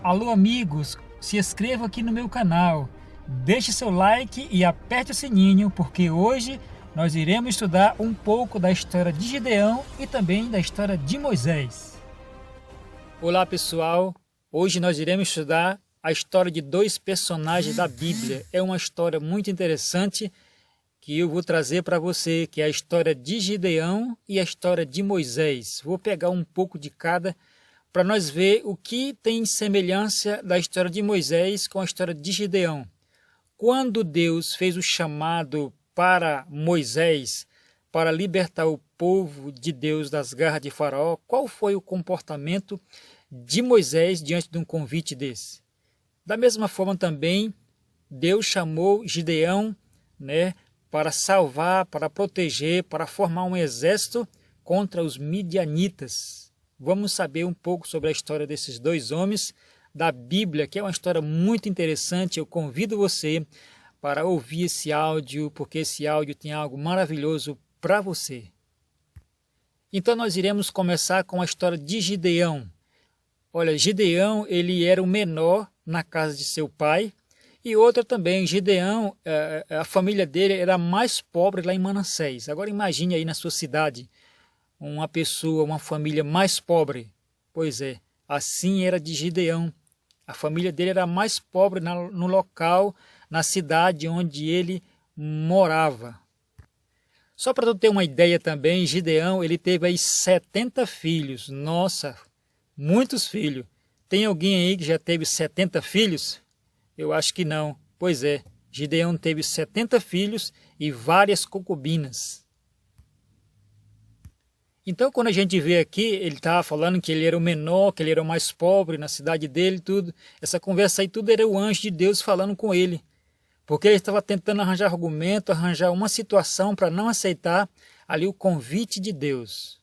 Alô amigos, se inscreva aqui no meu canal, deixe seu like e aperte o sininho, porque hoje nós iremos estudar um pouco da história de Gideão e também da história de Moisés. Olá pessoal, hoje nós iremos estudar a história de dois personagens da Bíblia. É uma história muito interessante que eu vou trazer para você, que é a história de Gideão e a história de Moisés. Vou pegar um pouco de cada para nós ver o que tem semelhança da história de Moisés com a história de Gideão. Quando Deus fez o chamado para Moisés para libertar o povo de Deus das garras de Faraó, qual foi o comportamento de Moisés diante de um convite desse? Da mesma forma também, Deus chamou Gideão, para salvar, para proteger, para formar um exército contra os midianitas. Vamos saber um pouco sobre a história desses dois homens da Bíblia, que é uma história muito interessante. Eu convido você para ouvir esse áudio, porque esse áudio tem algo maravilhoso para você. Então nós iremos começar com a história de Gideão. Olha, Gideão, ele era o menor na casa de seu pai, e outra também, Gideão, a família dele era a mais pobre lá em Manassés. Agora imagine aí na sua cidade, uma pessoa, uma família mais pobre. Pois é, assim era de Gideão. A família dele era a mais pobre no local, na cidade onde ele morava. Só para tu ter uma ideia também, Gideão, ele teve aí 70 filhos. Nossa, muitos filhos. Tem alguém aí que já teve 70 filhos? Eu acho que não. Pois é, Gideão teve 70 filhos e várias concubinas. Então, quando a gente vê aqui, ele estava falando que ele era o menor, que ele era o mais pobre na cidade dele, tudo. Essa conversa aí, tudo era o anjo de Deus falando com ele. Porque ele estava tentando arranjar argumento, arranjar uma situação para não aceitar ali o convite de Deus.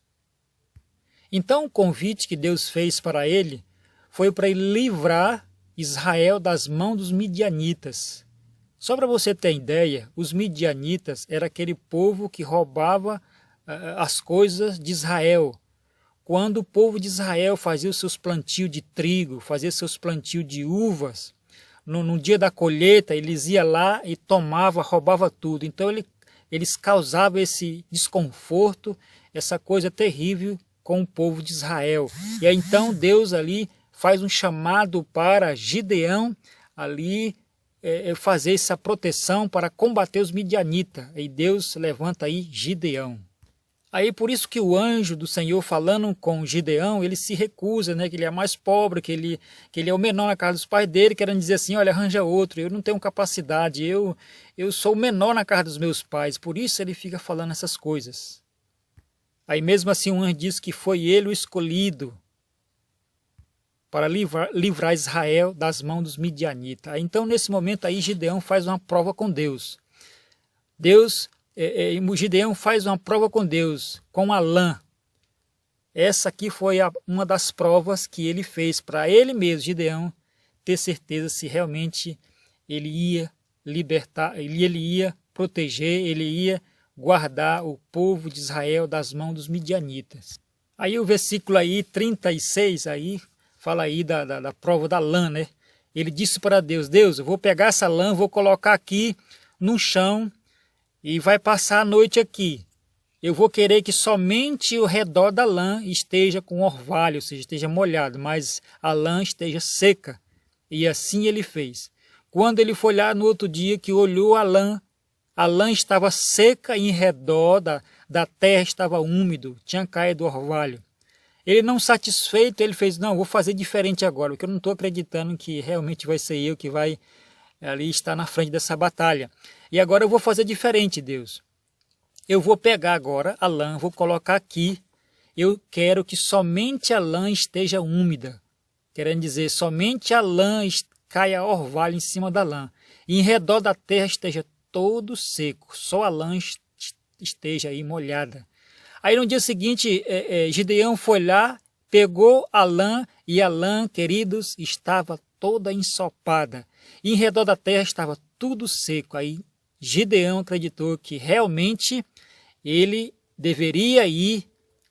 Então, o convite que Deus fez para ele foi para ele livrar Israel das mãos dos midianitas. Só para você ter ideia, os midianitas era aquele povo que roubava as coisas de Israel. Quando o povo de Israel fazia os seus plantios de trigo, fazia seus plantios de uvas, no dia da colheita, eles iam lá e roubavam tudo. Então eles causavam esse desconforto, essa coisa terrível com o povo de Israel. E aí então Deus ali faz um chamado para Gideão ali fazer essa proteção para combater os midianitas. E Deus levanta aí Gideão. Aí por isso que o anjo do Senhor falando com Gideão, ele se recusa, que ele é mais pobre, que ele é o menor na casa dos pais dele, querendo dizer assim, olha, arranja outro, eu não tenho capacidade, eu sou o menor na casa dos meus pais, por isso ele fica falando essas coisas. Aí mesmo assim o anjo diz que foi ele o escolhido para livrar Israel das mãos dos midianitas. Então nesse momento aí Gideão faz uma prova com Deus. Gideão faz uma prova com Deus, com a lã. Essa aqui foi uma das provas que ele fez para ele mesmo, Gideão, ter certeza se realmente ele ia libertar, ele ia proteger, ele ia guardar o povo de Israel das mãos dos midianitas. Aí o versículo aí 36 aí fala aí da prova da lã, Ele disse para Deus, Deus, eu vou pegar essa lã, vou colocar aqui no chão e vai passar a noite aqui. Eu vou querer que somente o redor da lã esteja com orvalho, ou seja, esteja molhado, mas a lã esteja seca. E assim ele fez. Quando ele foi lá no outro dia que olhou a lã estava seca e em redor da terra estava úmido, tinha caído orvalho. Ele não satisfeito, ele fez, não, vou fazer diferente agora, porque eu não estou acreditando que realmente vai ser eu que vai ali estar na frente dessa batalha. E agora eu vou fazer diferente, Deus. Eu vou pegar agora a lã, vou colocar aqui. Eu quero que somente a lã esteja úmida. Querendo dizer, somente a lã caia orvalho em cima da lã. E em redor da terra esteja todo seco. Só a lã esteja aí molhada. Aí no dia seguinte, Gideão foi lá, pegou a lã, e a lã, queridos, estava toda ensopada. E em redor da terra estava tudo seco. Aí Gideão acreditou que realmente ele deveria ir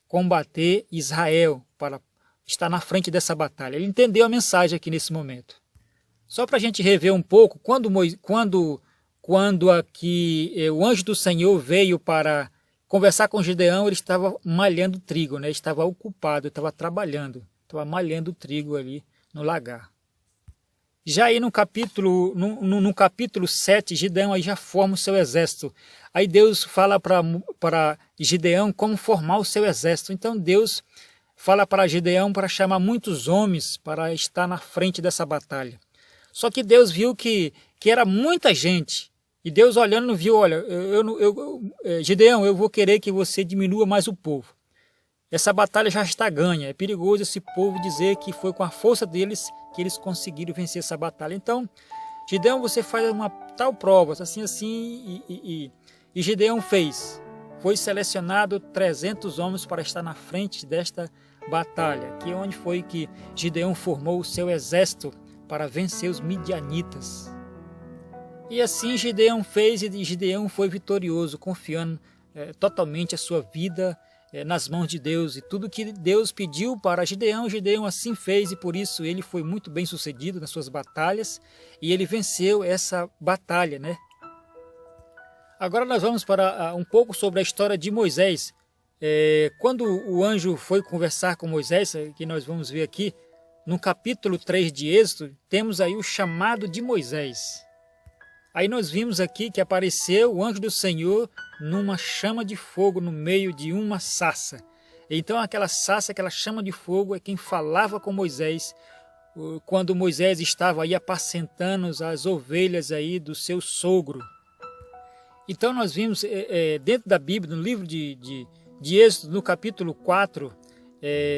combater Israel para estar na frente dessa batalha. Ele entendeu a mensagem aqui nesse momento. Só para a gente rever um pouco, quando aqui o anjo do Senhor veio para conversar com Gideão, ele estava malhando trigo, né? Estava ocupado, estava trabalhando, estava malhando trigo ali no lagar. Já aí no capítulo 7, Gideão aí já forma o seu exército. Aí Deus fala para Gideão como formar o seu exército. Então Deus fala para Gideão para chamar muitos homens para estar na frente dessa batalha. Só que Deus viu que era muita gente. E Deus olhando viu, olha, Gideão, eu vou querer que você diminua mais o povo. Essa batalha já está ganha. É perigoso esse povo dizer que foi com a força deles que eles conseguiram vencer essa batalha. Então, Gideão, você faz uma tal prova, assim, e Gideão fez. Foi selecionado 300 homens para estar na frente desta batalha, que é onde foi que Gideão formou o seu exército para vencer os midianitas. E assim Gideão fez, e Gideão foi vitorioso, confiando totalmente a sua vida nas mãos de Deus. E tudo que Deus pediu para Gideão, Gideão assim fez, e por isso ele foi muito bem sucedido nas suas batalhas, e ele venceu essa batalha, né? Agora nós vamos para um pouco sobre a história de Moisés. Quando o anjo foi conversar com Moisés, que nós vamos ver aqui, no capítulo 3 de Êxodo, temos aí o chamado de Moisés. Aí nós vimos aqui que apareceu o anjo do Senhor numa chama de fogo no meio de uma sarça. Então aquela sarça, aquela chama de fogo é quem falava com Moisés quando Moisés estava aí apacentando as ovelhas aí do seu sogro. Então nós vimos dentro da Bíblia, no livro de Êxodo, no capítulo 4,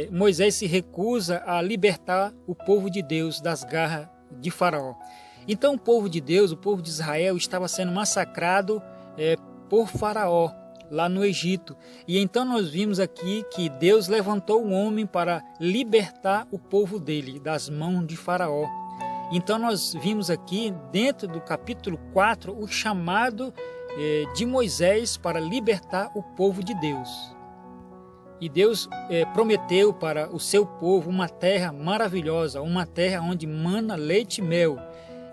Moisés se recusa a libertar o povo de Deus das garras de Faraó. Então o povo de Deus, o povo de Israel, estava sendo massacrado por Faraó, lá no Egito. E então nós vimos aqui que Deus levantou um homem para libertar o povo dele das mãos de Faraó. Então nós vimos aqui, dentro do capítulo 4, o chamado de Moisés para libertar o povo de Deus. E Deus prometeu para o seu povo uma terra maravilhosa, uma terra onde mana leite e mel.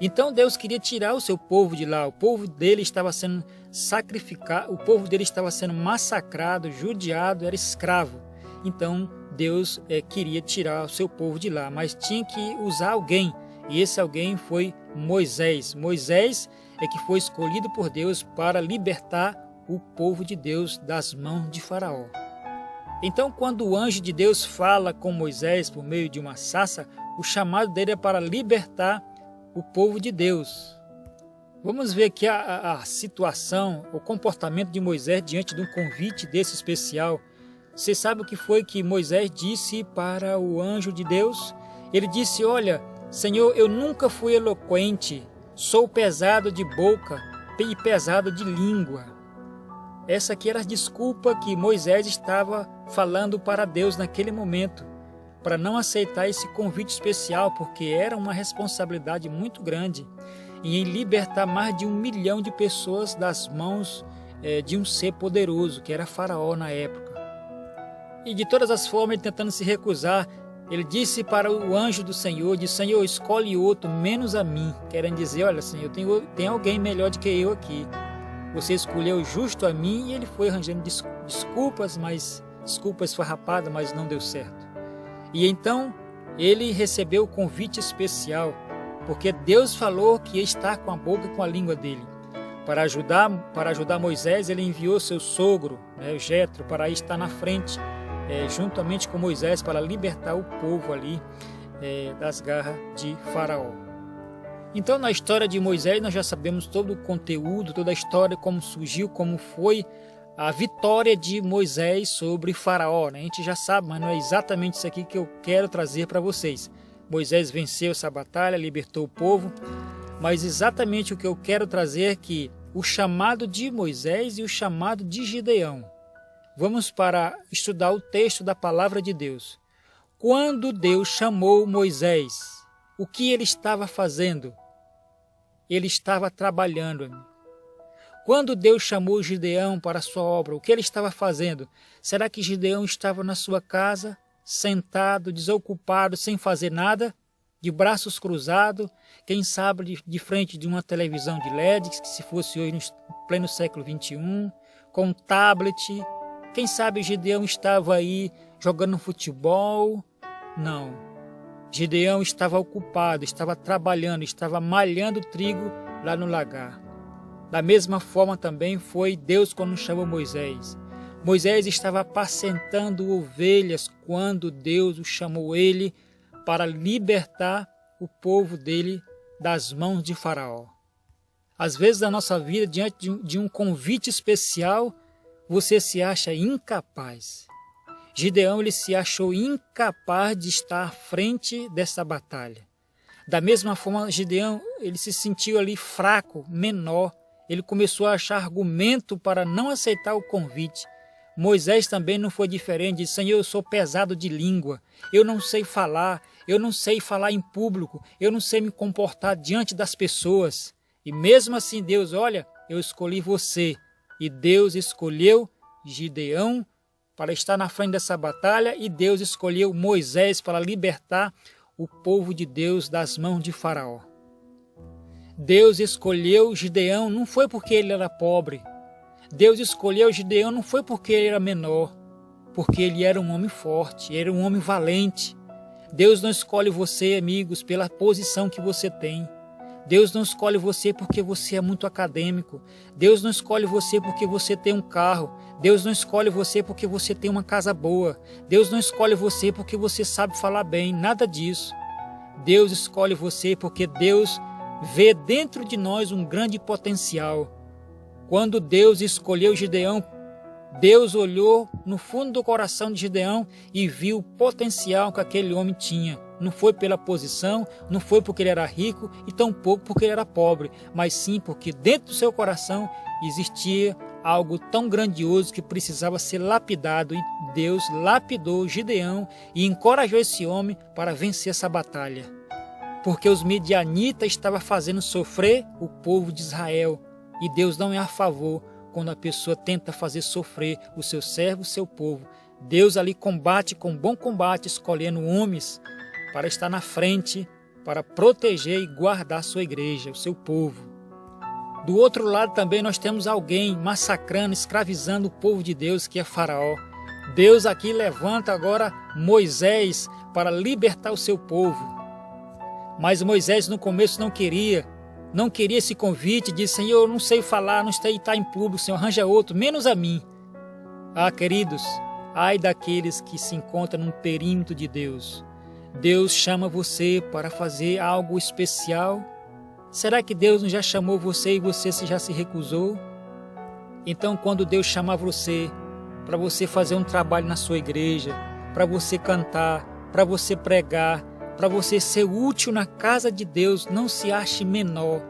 Então Deus queria tirar o seu povo de lá. O povo dele estava sendo sacrificado, o povo dele estava sendo massacrado, judiado, era escravo. Então Deus queria tirar o seu povo de lá, mas tinha que usar alguém. E esse alguém foi Moisés. Moisés é que foi escolhido por Deus para libertar o povo de Deus das mãos de Faraó. Então, quando o anjo de Deus fala com Moisés por meio de uma sarça, o chamado dele é para libertar o povo de Deus. Vamos ver aqui a situação, o comportamento de Moisés diante de um convite desse especial. Você sabe o que foi que Moisés disse para o anjo de Deus? Ele disse, olha, Senhor, eu nunca fui eloquente, sou pesado de boca e pesado de língua. Essa aqui era a desculpa que Moisés estava falando para Deus naquele momento, para não aceitar esse convite especial, porque era uma responsabilidade muito grande em libertar mais de 1 milhão de pessoas das mãos de um ser poderoso, que era Faraó na época. E de todas as formas, ele tentando se recusar, ele disse para o anjo do Senhor, disse, Senhor, escolhe outro, menos a mim. Querendo dizer, olha, Senhor, tem alguém melhor do que eu aqui. Você escolheu justo a mim, e ele foi arranjando desculpas, mas desculpas farrapadas, mas não deu certo. E então ele recebeu o convite especial, porque Deus falou que ia estar com a boca e com a língua dele. Para ajudar Moisés, ele enviou seu sogro, Jetro, para estar na frente, juntamente com Moisés, para libertar o povo ali das garras de Faraó. Então, na história de Moisés, nós já sabemos todo o conteúdo, toda a história, como surgiu, como foi a vitória de Moisés sobre Faraó. A gente já sabe, mas não é exatamente isso aqui que eu quero trazer para vocês. Moisés venceu essa batalha, libertou o povo, mas exatamente o que eu quero trazer é que o chamado de Moisés e o chamado de Gideão. Vamos para estudar o texto da palavra de Deus. Quando Deus chamou Moisés, o que ele estava fazendo? Ele estava trabalhando. Quando Deus chamou Gideão para a sua obra, o que ele estava fazendo? Será que Gideão estava na sua casa, sentado, desocupado, sem fazer nada, de braços cruzados, quem sabe de frente de uma televisão de LED, que se fosse hoje no pleno século XXI, com um tablet. Quem sabe Gideão estava aí jogando futebol? Não. Gideão estava ocupado, estava trabalhando, estava malhando trigo lá no lagar. Da mesma forma também foi Deus quando chamou Moisés. Moisés estava apacentando ovelhas quando Deus o chamou ele para libertar o povo dele das mãos de Faraó. Às vezes na nossa vida, diante de um convite especial, você se acha incapaz. Gideão ele se achou incapaz de estar à frente dessa batalha. Da mesma forma, Gideão ele se sentiu ali fraco, menor. Ele começou a achar argumento para não aceitar o convite. Moisés também não foi diferente. Disse: Senhor, eu sou pesado de língua, eu não sei falar em público, eu não sei me comportar diante das pessoas. E mesmo assim Deus, olha, eu escolhi você. E Deus escolheu Gideão para estar na frente dessa batalha, e Deus escolheu Moisés para libertar o povo de Deus das mãos de Faraó. Deus escolheu Gideão não foi porque ele era pobre. Deus escolheu Gideão não foi porque ele era menor, porque ele era um homem forte, era um homem valente. Deus não escolhe você, amigos, pela posição que você tem. Deus não escolhe você porque você é muito acadêmico. Deus não escolhe você porque você tem um carro. Deus não escolhe você porque você tem uma casa boa. Deus não escolhe você porque você sabe falar bem. Nada disso. Deus escolhe você porque Deus vê dentro de nós um grande potencial. Quando Deus escolheu Gideão, Deus olhou no fundo do coração de Gideão e viu o potencial que aquele homem tinha. Não foi pela posição, não foi porque ele era rico e tampouco porque ele era pobre, mas sim porque dentro do seu coração existia algo tão grandioso que precisava ser lapidado, e Deus lapidou Gideão e encorajou esse homem para vencer essa batalha. Porque os midianitas estavam fazendo sofrer o povo de Israel, e Deus não é a favor quando a pessoa tenta fazer sofrer o seu servo, o seu povo. Deus ali combate com bom combate, escolhendo homens para estar na frente, para proteger e guardar a sua igreja, o seu povo. Do outro lado também nós temos alguém massacrando, escravizando o povo de Deus, que é Faraó. Deus aqui levanta agora Moisés para libertar o seu povo. Mas Moisés no começo não queria esse convite, disse: Senhor, eu não sei falar, não sei estar em público, Senhor, arranja outro, menos a mim. Ah, queridos, ai daqueles que se encontram no perímetro de Deus. Deus chama você para fazer algo especial. Será que Deus não já chamou você e você já se recusou? Então, quando Deus chamar você para você fazer um trabalho na sua igreja, para você cantar, para você pregar, para você ser útil na casa de Deus, não se ache menor,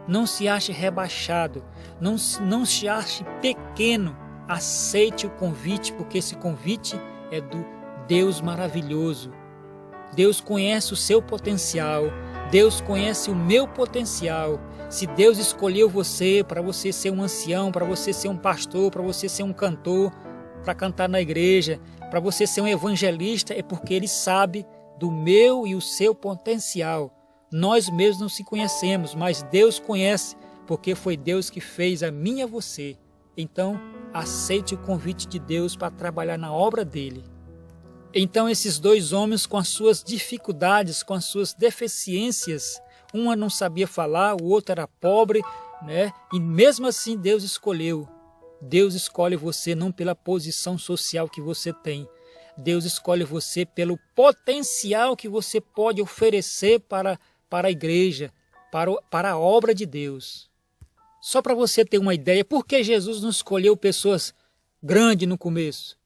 não se ache rebaixado, não se ache pequeno. Aceite o convite, porque esse convite é do Deus maravilhoso. Deus conhece o seu potencial, Deus conhece o meu potencial. Se Deus escolheu você para você ser um ancião, para você ser um pastor, para você ser um cantor, para cantar na igreja, para você ser um evangelista, é porque Ele sabe do meu e o seu potencial. Nós mesmos não se conhecemos, mas Deus conhece, porque foi Deus que fez a mim e a você. Então, aceite o convite de Deus para trabalhar na obra dele. Então esses dois homens, com as suas dificuldades, com as suas deficiências, uma não sabia falar, o outro era pobre, né? E mesmo assim Deus escolheu. Deus escolhe você não pela posição social que você tem. Deus escolhe você pelo potencial que você pode oferecer para a igreja, para a obra de Deus. Só para você ter uma ideia, por que Jesus não escolheu pessoas grandes no começo?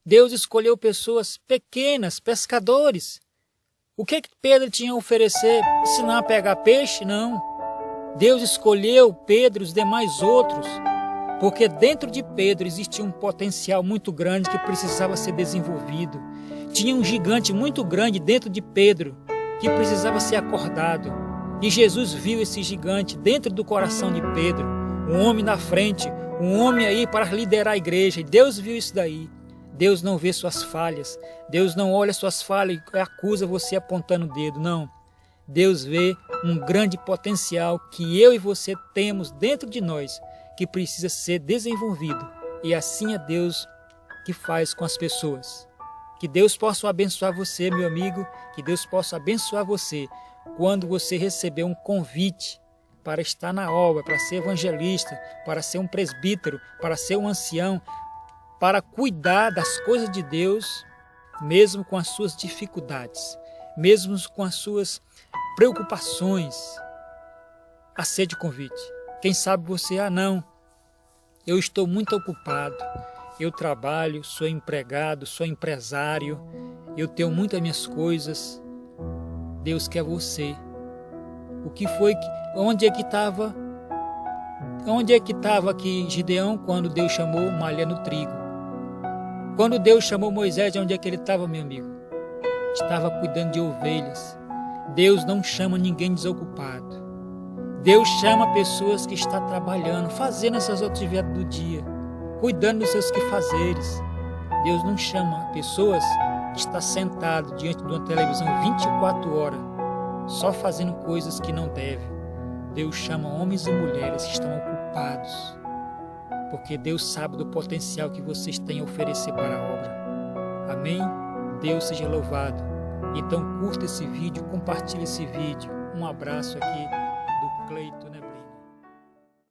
Deus escolheu pessoas pequenas, pescadores. O que Pedro tinha a oferecer? Ensinar a pegar peixe? Não. Deus escolheu Pedro e os demais outros, porque dentro de Pedro existia um potencial muito grande que precisava ser desenvolvido. Tinha um gigante muito grande dentro de Pedro que precisava ser acordado. E Jesus viu esse gigante dentro do coração de Pedro, um homem na frente, um homem aí para liderar a igreja. E Deus viu isso daí. Deus não vê suas falhas. Deus não olha suas falhas e acusa você apontando o dedo. Não. Deus vê um grande potencial que eu e você temos dentro de nós, que precisa ser desenvolvido. E assim é Deus que faz com as pessoas. Que Deus possa abençoar você, meu amigo, que Deus possa abençoar você quando você receber um convite para estar na obra, para ser evangelista, para ser um presbítero, para ser um ancião, para cuidar das coisas de Deus, mesmo com as suas dificuldades, mesmo com as suas preocupações. Aceite o convite. Quem sabe você, não, eu estou muito ocupado, eu trabalho, sou empregado, sou empresário, eu tenho muitas minhas coisas. Deus quer você. O que foi que, onde é que estava aqui Gideão quando Deus chamou malha no trigo? Quando Deus chamou Moisés, onde é que ele estava, meu amigo? Estava cuidando de ovelhas. Deus não chama ninguém desocupado. Deus chama pessoas que estão trabalhando, fazendo essas atividades do dia, cuidando dos seus quefazeres. Deus não chama pessoas que estão sentadas diante de uma televisão 24 horas, só fazendo coisas que não devem. Deus chama homens e mulheres que estão ocupados, porque Deus sabe do potencial que vocês têm a oferecer para a obra. Amém? Deus seja louvado. Então curta esse vídeo, compartilhe esse vídeo. Um abraço aqui